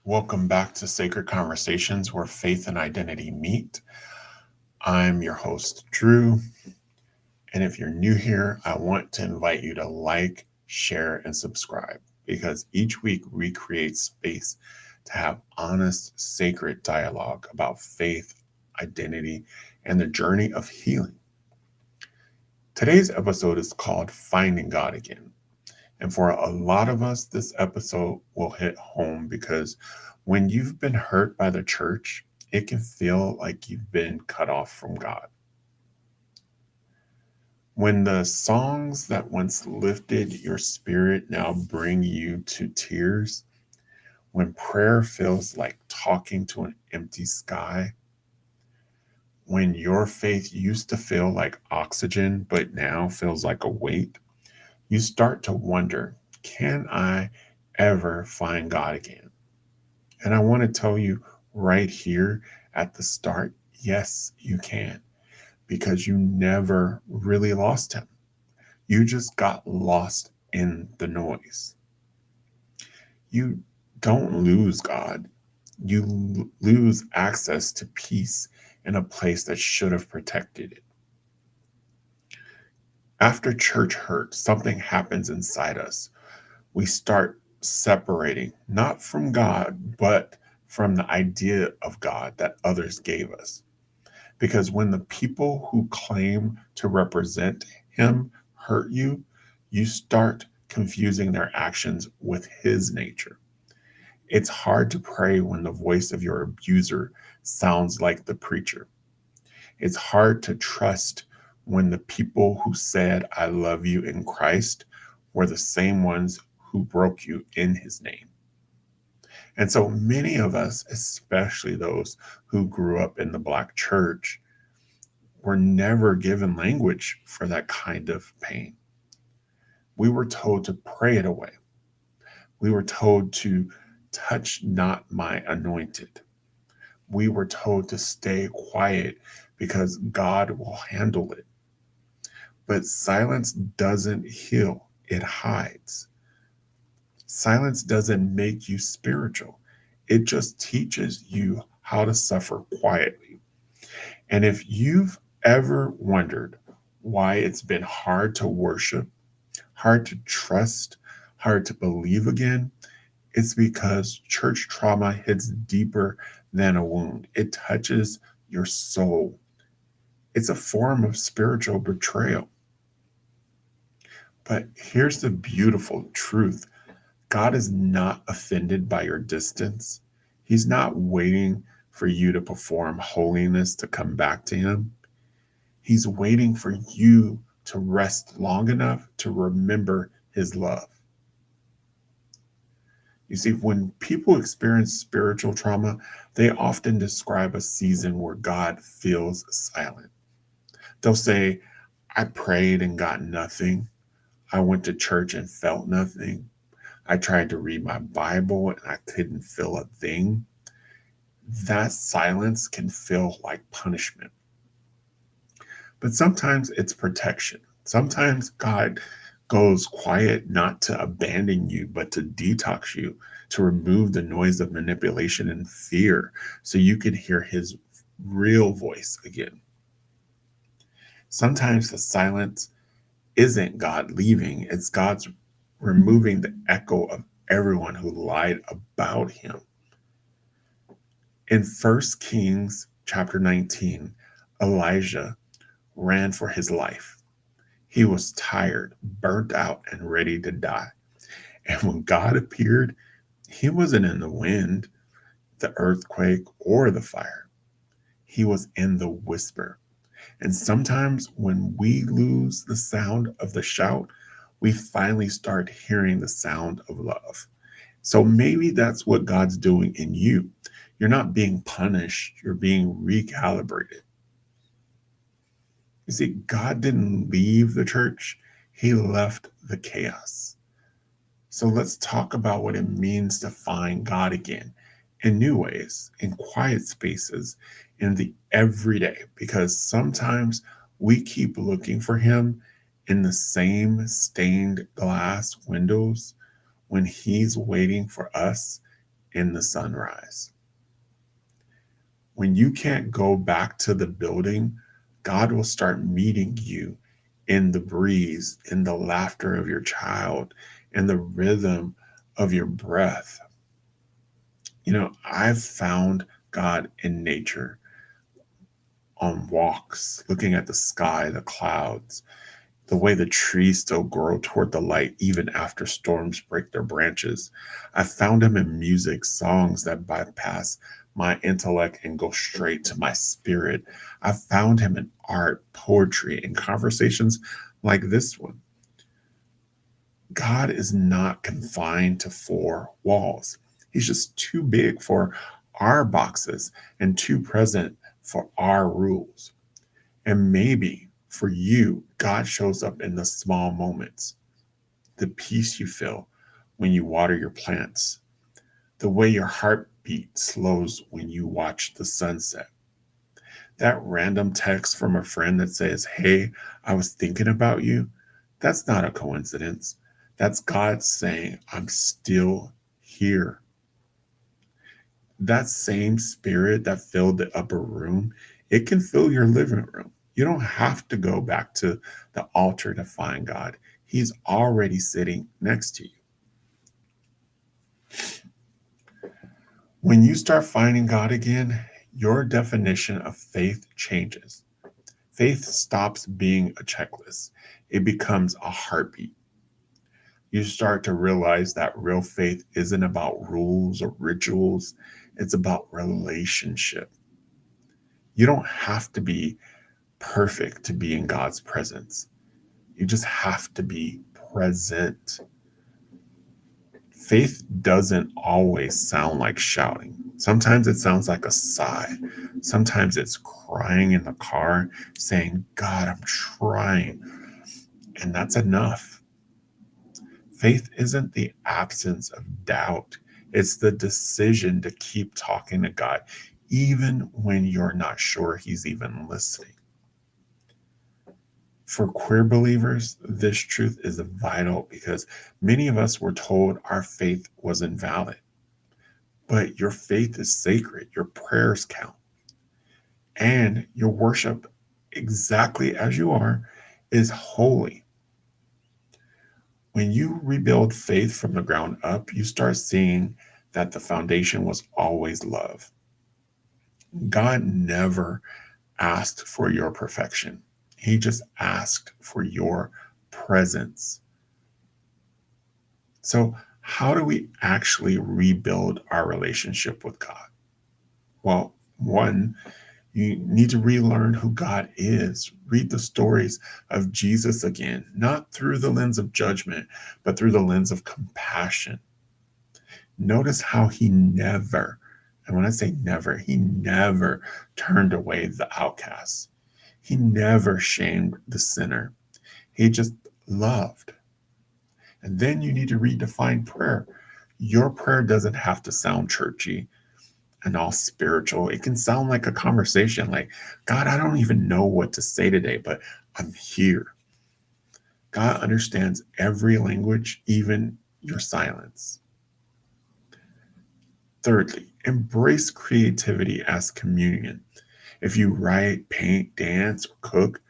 Welcome back to Sacred Conversations where faith and identity meet. I'm your host, Drew. And if you're new here, I want to invite you to like, share, and subscribe because each week we create space to have honest, sacred dialogue about faith, identity, and the journey of healing. Today's episode is called Finding God Again. And for a lot of us, this episode will hit home because when you've been hurt by the church, it can feel like you've been cut off from God. When the songs that once lifted your spirit now bring you to tears, when prayer feels like talking to an empty sky, when your faith used to feel like oxygen but now feels like a weight, you start to wonder, can I ever find God again? And I want to tell you right here at the start, yes, you can, because you never really lost him. You just got lost in the noise. You don't lose God, you lose access to peace in a place that should have protected it. After church hurt, something happens inside us. We start separating, not from God, but from the idea of God that others gave us. Because when the people who claim to represent Him hurt you, you start confusing their actions with His nature. It's hard to pray when the voice of your abuser sounds like the preacher. It's hard to trust when the people who said, I love you in Christ, were the same ones who broke you in His name. And so many of us, especially those who grew up in the Black church, were never given language for that kind of pain. We were told to pray it away. We were told to touch not my anointed. We were told to stay quiet because God will handle it. But silence doesn't heal, it hides. Silence doesn't make you spiritual, it just teaches you how to suffer quietly. And if you've ever wondered why it's been hard to worship, hard to trust, hard to believe again, it's because church trauma hits deeper than a wound. It touches your soul. It's a form of spiritual betrayal. But here's the beautiful truth: God is not offended by your distance. He's not waiting for you to perform holiness to come back to Him. He's waiting for you to rest long enough to remember His love. You see, when people experience spiritual trauma, they often describe a season where God feels silent. They'll say, I prayed and got nothing. I went to church and felt nothing. I tried to read my Bible and I couldn't feel a thing. That silence can feel like punishment. But sometimes it's protection. Sometimes God goes quiet not to abandon you, but to detox you, to remove the noise of manipulation and fear so you can hear His real voice again. Sometimes the silence isn't God leaving, it's God's removing the echo of everyone who lied about Him. In 1 Kings chapter 19, Elijah ran for his life. He was tired, burnt out, and ready to die. And when God appeared, He wasn't in the wind, the earthquake, or the fire. He was in the whisper. And sometimes when we lose the sound of the shout, we finally start hearing the sound of love. So maybe that's what God's doing in you. You're not being punished, you're being recalibrated. You see, God didn't leave the church, He left the chaos. So let's talk about what it means to find God again in new ways, in quiet spaces, in the everyday, because sometimes we keep looking for Him in the same stained glass windows when He's waiting for us in the sunrise. When you can't go back to the building, God will start meeting you in the breeze, in the laughter of your child, in the rhythm of your breath. I've found God in nature, on walks, looking at the sky, the clouds, the way the trees still grow toward the light even after storms break their branches. I found him in music, songs that bypass my intellect and go straight to my spirit. I found him in art, poetry, and conversations like this one. God is not confined to four walls. He's just too big for our boxes and too present for our rules. And maybe for you, God shows up in the small moments, the peace you feel when you water your plants, the way your heartbeat slows when you watch the sunset. That random text from a friend that says, "Hey, I was thinking about you," that's not a coincidence. That's God saying, "I'm still here." That same spirit that filled the upper room, it can fill your living room. You don't have to go back to the altar to find God. He's already sitting next to you. When you start finding God again, your definition of faith changes. Faith stops being a checklist, it becomes a heartbeat. You start to realize that real faith isn't about rules or rituals, it's about relationship. You don't have to be perfect to be in God's presence. You just have to be present. Faith doesn't always sound like shouting. Sometimes it sounds like a sigh. Sometimes it's crying in the car, saying, "God, I'm trying." And that's enough. Faith isn't the absence of doubt, it's the decision to keep talking to God, even when you're not sure He's even listening. For queer believers, this truth is vital because many of us were told our faith was invalid. But your faith is sacred, your prayers count, and your worship, exactly as you are, is holy. When you rebuild faith from the ground up, you start seeing that the foundation was always love. God never asked for your perfection, He just asked for your presence. So, how do we actually rebuild our relationship with God? Well, one, you need to relearn who God is. Read the stories of Jesus again, not through the lens of judgment, but through the lens of compassion. Notice how He never, and when I say never, He never turned away the outcasts. He never shamed the sinner. He just loved. And then you need to redefine prayer. Your prayer doesn't have to sound churchy and all spiritual. It can sound like a conversation like, "God, I don't even know what to say today, but I'm here." God understands every language, even your silence. Thirdly, embrace creativity as communion. If you write, paint, dance, or cook,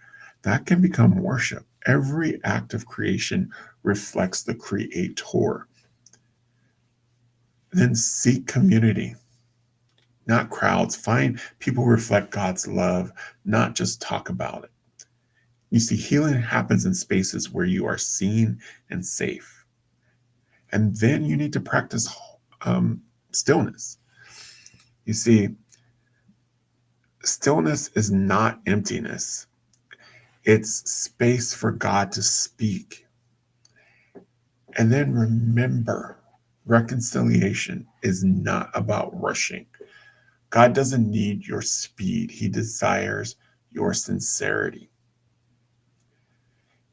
that can become worship. Every act of creation reflects the creator. Then seek community, not crowds. Find people who reflect God's love, not just talk about it. You see, healing happens in spaces where you are seen and safe. And then you need to practice stillness. You see, stillness is not emptiness, it's space for God to speak. And then remember, reconciliation is not about rushing. God doesn't need your speed, He desires your sincerity.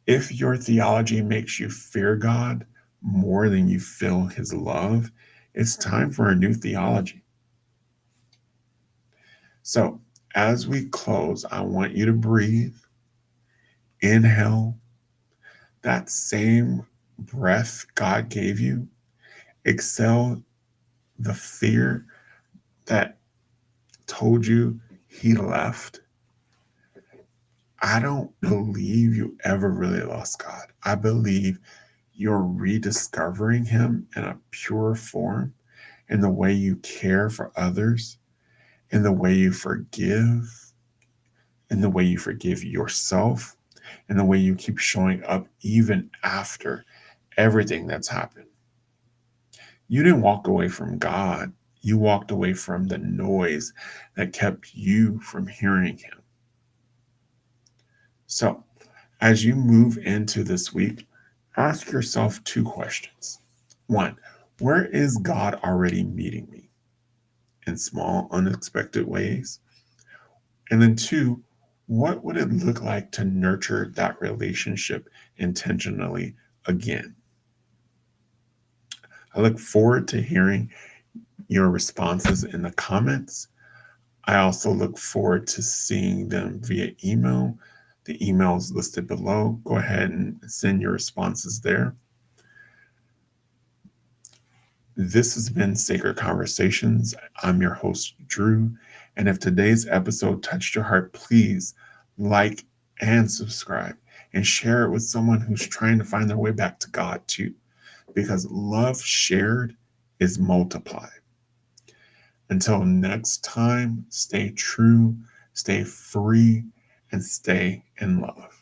If your theology makes you fear God more than you feel His love, it's time for a new theology. So, as we close, I want you to breathe, inhale that same breath God gave you, exhale The fear that told you he left, I don't believe you ever really lost God. I believe you're rediscovering him in a pure form, in the way you care for others, in the way you forgive, in the way you forgive yourself, in the way you keep showing up even after everything that's happened. You didn't walk away from God. You walked away from the noise that kept you from hearing him. So, as you move into this week, ask yourself two questions. One, where is God already meeting me in small, unexpected ways? And then two, what would it look like to nurture that relationship intentionally again? I look forward to hearing your responses in the comments. I also look forward to seeing them via email. The email is listed below. Go ahead and send your responses there. This has been Sacred Conversations. I'm your host, Drew. And if today's episode touched your heart, please like and subscribe and share it with someone who's trying to find their way back to God too, because love shared is multiplied. Until next time, stay true, stay free, and stay in love.